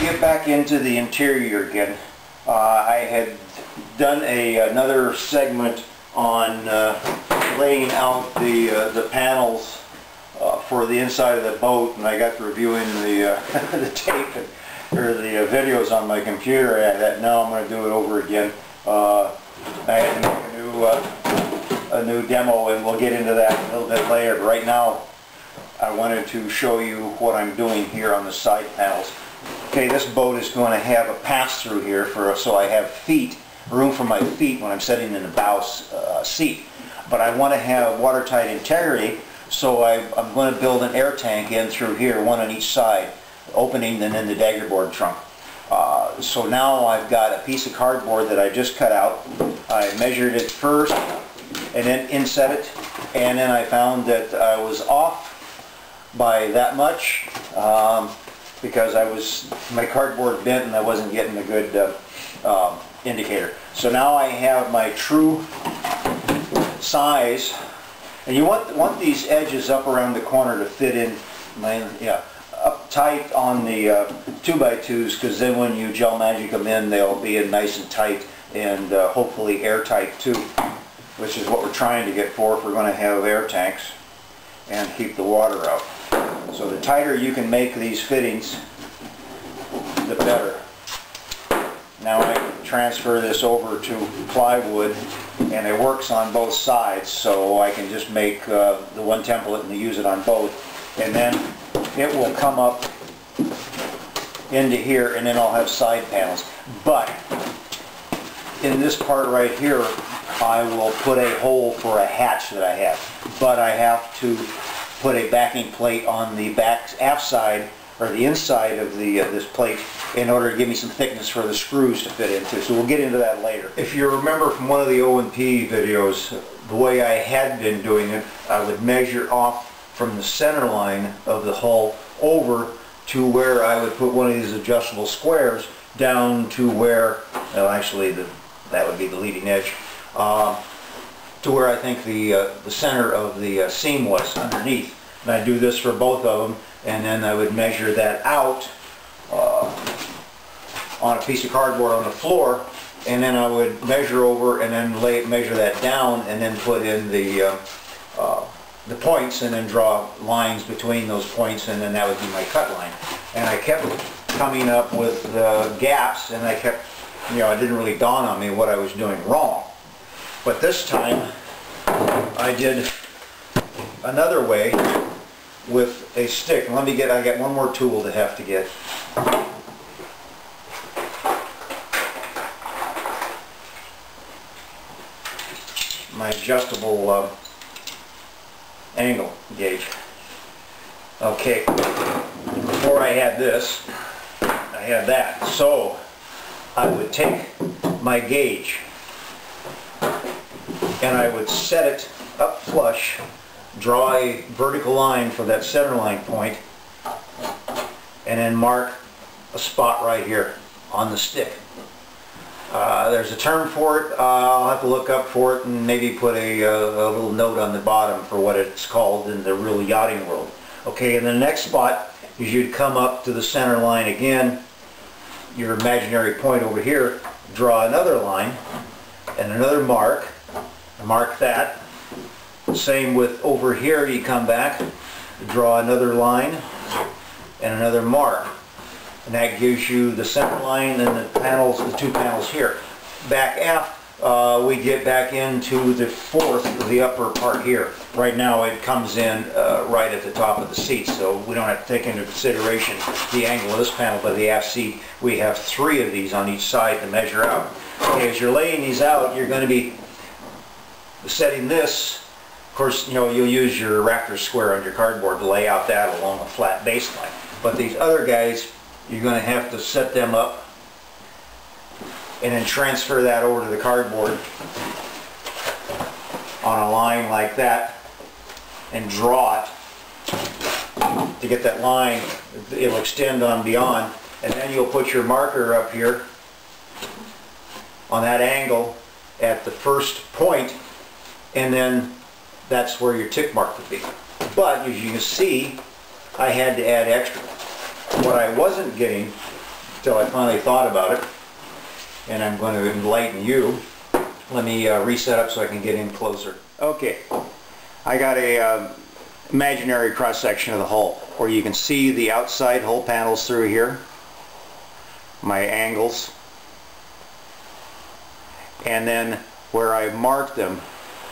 get back into the interior again. I had done another segment on laying out the panels for the inside of the boat, and I got to reviewing the the tape or the videos on my computer. Now I'm going to do it over again. I had to make a new demo, and we'll get into that a little bit later. But right now, I wanted to show you what I'm doing here on the side panels. Okay, this boat is going to have a pass-through here so I have room for my feet when I'm sitting in the bow seat. But I want to have watertight integrity, so I'm going to build an air tank in through here, one on each side, opening and then the daggerboard trunk. So now I've got a piece of cardboard that I just cut out. I measured it first and then inset it, and then I found that I was off by that much because my cardboard bent and I wasn't getting a good indicator. So now I have my true size, and you want these edges up around the corner to fit in, up tight on the 2x2s, because then when you gel magic them in, they'll be in nice and tight, and hopefully airtight too, which is what we're trying to get for if we're going to have air tanks and keep the water out. So the tighter you can make these fittings, the better. Now I can transfer this over to plywood, and it works on both sides, so I can just make the one template and use it on both, and then it will come up into here, and then I'll have side panels. But in this part right here, I will put a hole for a hatch that I have, but I have to put a backing plate on the aft side, or the inside of this plate, in order to give me some thickness for the screws to fit into. So we'll get into that later. If you remember from one of the O&P videos, the way I had been doing it, I would measure off from the center line of the hull over to where I would put one of these adjustable squares down to where, well, actually that would be the leading edge, to where I think the center of the seam was underneath. And I do this for both of them, and then I would measure that out on a piece of cardboard on the floor, and then I would measure over and then measure that down, and then put in the points, and then draw lines between those points, and then that would be my cut line. And I kept coming up with gaps, and it didn't really dawn on me what I was doing wrong. But this time I did another way with a stick. I got one more tool to have to get. My adjustable angle gauge. Okay, before I had this, I had that. So I would take my gauge and I would set it up flush, draw a vertical line for that center line point, and then mark a spot right here on the stick. There's a term for it. I'll have to look up for it and maybe put a little note on the bottom for what it's called in the real yachting world. Okay, and the next spot is you'd come up to the center line again, your imaginary point over here, draw another line and another mark that. Same with over here, you come back, draw another line and another mark, and that gives you the center line and the two panels here. Back aft, we get back into the fourth of the upper part here. Right now it comes in right at the top of the seat, so we don't have to take into consideration the angle of this panel, but the aft seat, we have 3 of these on each side to measure out. Okay, as you're laying these out, you're going to be setting this. Of course, you'll use your Raptor square on your cardboard to lay out that along a flat baseline. But these other guys, you're going to have to set them up and then transfer that over to the cardboard on a line like that and draw it to get that line. It'll extend on beyond, and then you'll put your marker up here on that angle at the first point, and then that's where your tick mark would be. But as you can see, I had to add extra. What I wasn't getting till I finally thought about it, and I'm going to enlighten you. Let me reset up so I can get in closer. Okay, I got a imaginary cross-section of the hull where you can see the outside hull panels through here, my angles, and then where I marked them,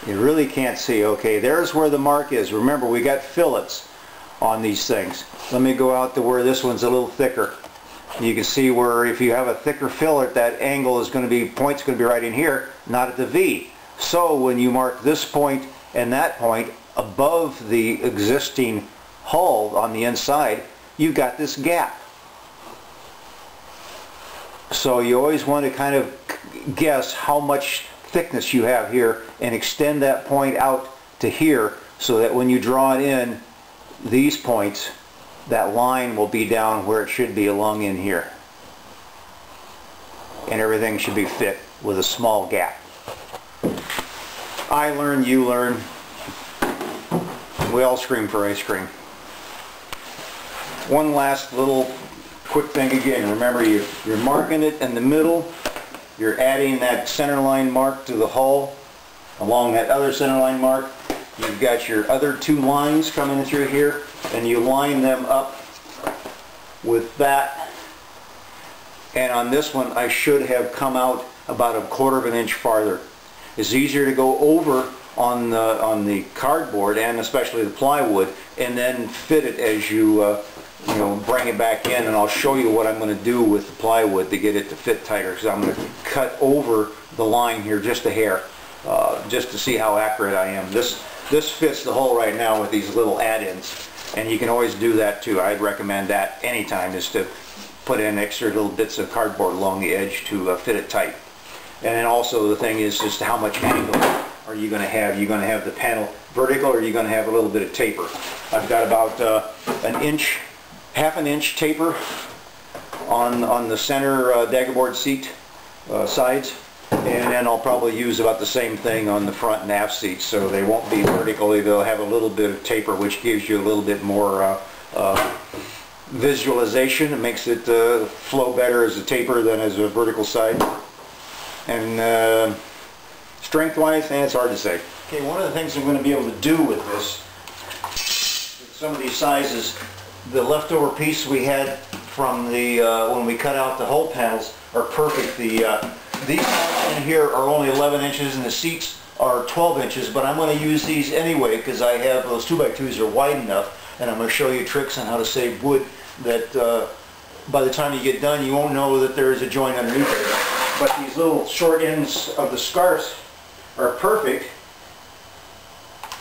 you really can't see. Okay, there's where the mark is. Remember, we got fillets on these things. Let me go out to where this one's a little thicker. You can see where if you have a thicker fillet, that angle is going to be, point's going to be right in here, not at the V. So when you mark this point and that point above the existing hull on the inside, you've got this gap. So you always want to kind of guess how much thickness you have here and extend that point out to here, so that when you draw it in, these points, that line will be down where it should be along in here. And everything should be fit with a small gap. I learn, you learn. We all scream for ice cream. One last little quick thing again. Remember, you're marking it in the middle. You're adding that center line mark to the hull along that other center line mark. You've got your other two lines coming through here, and you line them up with that. And on this one, I should have come out about 1/4 of an inch farther. It's easier to go over on the cardboard and especially the plywood, and then fit it as you bring it back in. And I'll show you what I'm going to do with the plywood to get it to fit tighter, because I'm going to cut over the line here just a hair, just to see how accurate I am. This fits the hull right now with these little add-ins, and you can always do that too. I'd recommend that anytime, is to put in extra little bits of cardboard along the edge to fit it tight. And then also the thing is just how much angle are you going to have? You're going to have the panel vertical, or are you going to have a little bit of taper? I've got about an inch, half an inch taper on the center daggerboard seat sides. And then I'll probably use about the same thing on the front and aft seats, so they won't be vertically. They'll have a little bit of taper, which gives you a little bit more visualization. It makes it flow better as a taper than as a vertical side. And strength-wise, it's hard to say. Okay, one of the things I'm going to be able to do with this, with some of these sizes, the leftover piece we had from the when we cut out the hull panels are perfect. These in here are only 11 inches and the seats are 12 inches, but I'm going to use these anyway because I have those 2x2s are wide enough, and I'm going to show you tricks on how to save wood that by the time you get done you won't know that there is a joint underneath it. But these little short ends of the scarves are perfect.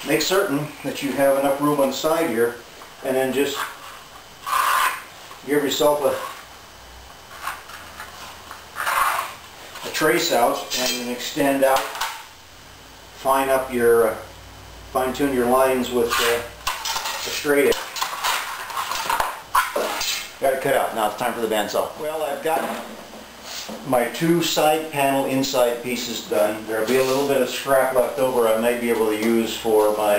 Make certain that you have enough room on the side here, and then just give yourself a trace out and then extend out, fine-tune your lines with the straight edge. Got it cut out. Now it's time for the bandsaw. Well, I've got my two side panel inside pieces done. There'll be a little bit of scrap left over I may be able to use for my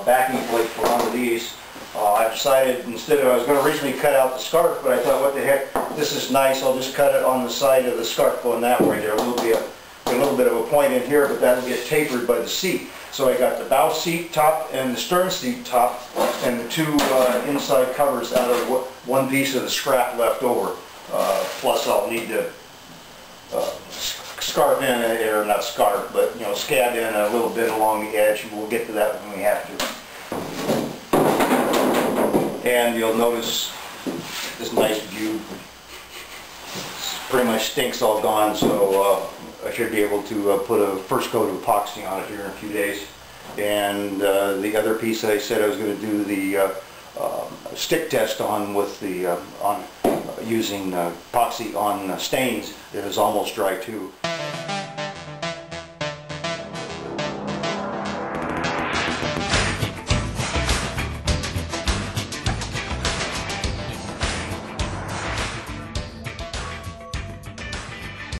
backing plate for one of these. I decided I was going to originally cut out the scarf, but I thought, what the heck, this is nice, I'll just cut it on the side of the scarf going that way. There will be a little bit of a point in here, but that'll get tapered by the seat. So I got the bow seat top and the stern seat top, and the two inside covers out of one piece of the scrap left over. Plus I'll need to scarf in, or not scarf, but scab in a little bit along the edge, and we'll get to that when we have to. And you'll notice this nice view. Pretty much stink's all gone, so I should be able to put a first coat of epoxy on it here in a few days. And the other piece that I said I was going to do the stick test on with the using epoxy on stains is almost dry too.